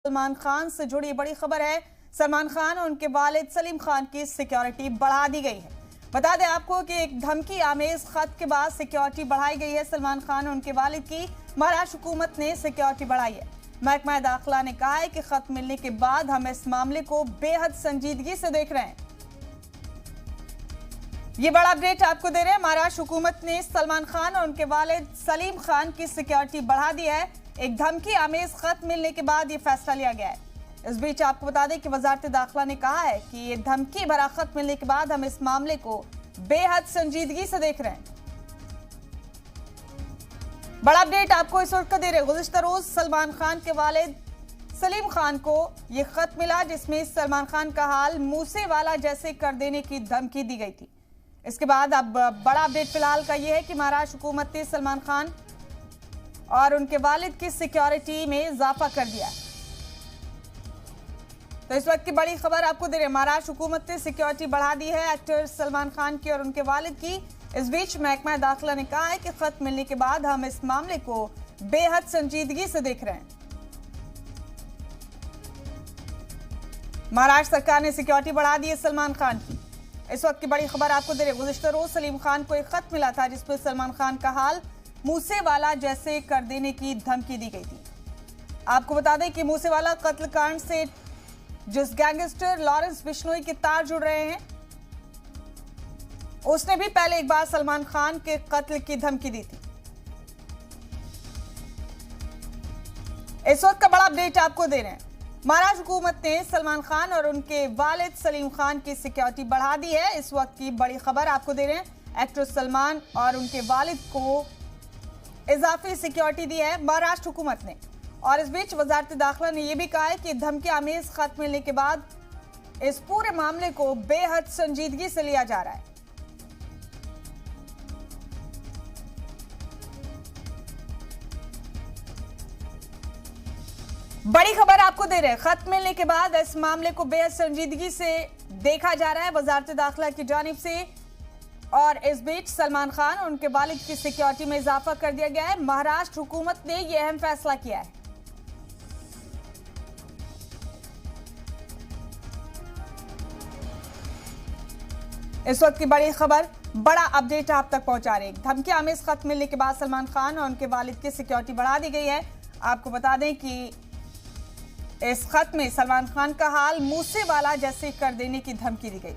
सलमान खान से जुड़ी बड़ी खबर है। सलमान खान और उनके वालिद सलीम खान की सिक्योरिटी बढ़ा दी गई है। बता दें आपको कि एक धमकी आमेज खत के बाद सिक्योरिटी बढ़ाई गई है। सलमान खान और उनके वालिद की महाराष्ट्र हुकूमत ने सिक्योरिटी बढ़ाई है। महकमा दाखिला ने कहा है कि खत मिलने के बाद हम इस मामले को बेहद संजीदगी से देख रहे हैं। ये बड़ा अपडेट आपको दे रहे हैं। महाराष्ट्र हुकूमत ने सलमान खान और उनके वालिद सलीम खान की सिक्योरिटी बढ़ा दी है। एक धमकी आमेज खत मिलने के बाद ये फैसला लिया गया है। इस बीच आपको बता दें कि वजारत दाखिला ने कहा है कि ये धमकी भरा खत मिलने के बाद हम इस मामले को बेहद संजीदगी से देख रहे हैं। बड़ा अपडेट आपको इस वक्त दे रहे हैं। गुज़िश्ता रोज सलमान खान के वालिद सलीम खान को यह खत मिला जिसमें सलमान खान का हाल मूसे वाला जैसे कर देने की धमकी दी गई थी। इसके बाद अब बड़ा अपडेट फिलहाल का यह है कि महाराष्ट्र हुकूमत ने सलमान खान और उनके वालिद की सिक्योरिटी में इजाफा कर दिया। तो इस वक्त की बड़ी खबर आपको दे रहे हैं। महाराष्ट्र हुकूमत ने सिक्योरिटी बढ़ा दी है एक्टर सलमान खान की और उनके वालिद की। इस बीच महकमा दाखिला ने कहा है कि खत मिलने के बाद हम इस मामले को बेहद संजीदगी से देख रहे हैं। महाराष्ट्र सरकार ने सिक्योरिटी बढ़ा दी है सलमान खान की। इस वक्त की बड़ी खबर आपको दे रहे हैं। गुज़िश्ता रोज सलीम खान को एक खत मिला था जिसमें सलमान खान का हाल मूसे वाला जैसे कर देने की धमकी दी गई थी। आपको बता दें कि मूसे वाला कत्लकांड से जिस गैंगस्टर लॉरेंस बिश्नोई के तार जुड़ रहे हैं, उसने भी पहले एक बार सलमान खान के कत्ल की धमकी दी थी। इस वक्त का बड़ा अपडेट आपको दे रहे हैं। महाराष्ट्र हुकूमत ने सलमान खान और उनके वालिद सलीम खान की सिक्योरिटी बढ़ा दी है। इस वक्त की बड़ी खबर आपको दे रहे हैं। एक्टर सलमान और उनके वालिद को इजाफी सिक्योरिटी दी है महाराष्ट्र हुकूमत ने। और इस बीच वजारत दाखिला ने यह भी कहा है कि धमकी आमेज खत मिलने के बाद इस पूरे मामले को बेहद संजीदगी से लिया जा रहा है। बड़ी खबर आपको दे रहे हैं। खत मिलने के बाद इस मामले को बेहद संजीदगी से देखा जा रहा है वजारत दाखिला की जानिब से। और इस बीच सलमान खान और उनके वालिद की सिक्योरिटी में इजाफा कर दिया गया है। महाराष्ट्र हुकूमत ने यह अहम फैसला किया है। इस वक्त की बड़ी खबर, बड़ा अपडेट आप तक पहुंचा रहे हैं। धमकी आमेज खत मिलने के बाद सलमान खान और उनके वालिद की सिक्योरिटी बढ़ा दी गई है। आपको बता दें कि इस खत में सलमान खान का हाल मूसे वाला जैसे कर देने की धमकी दी गई।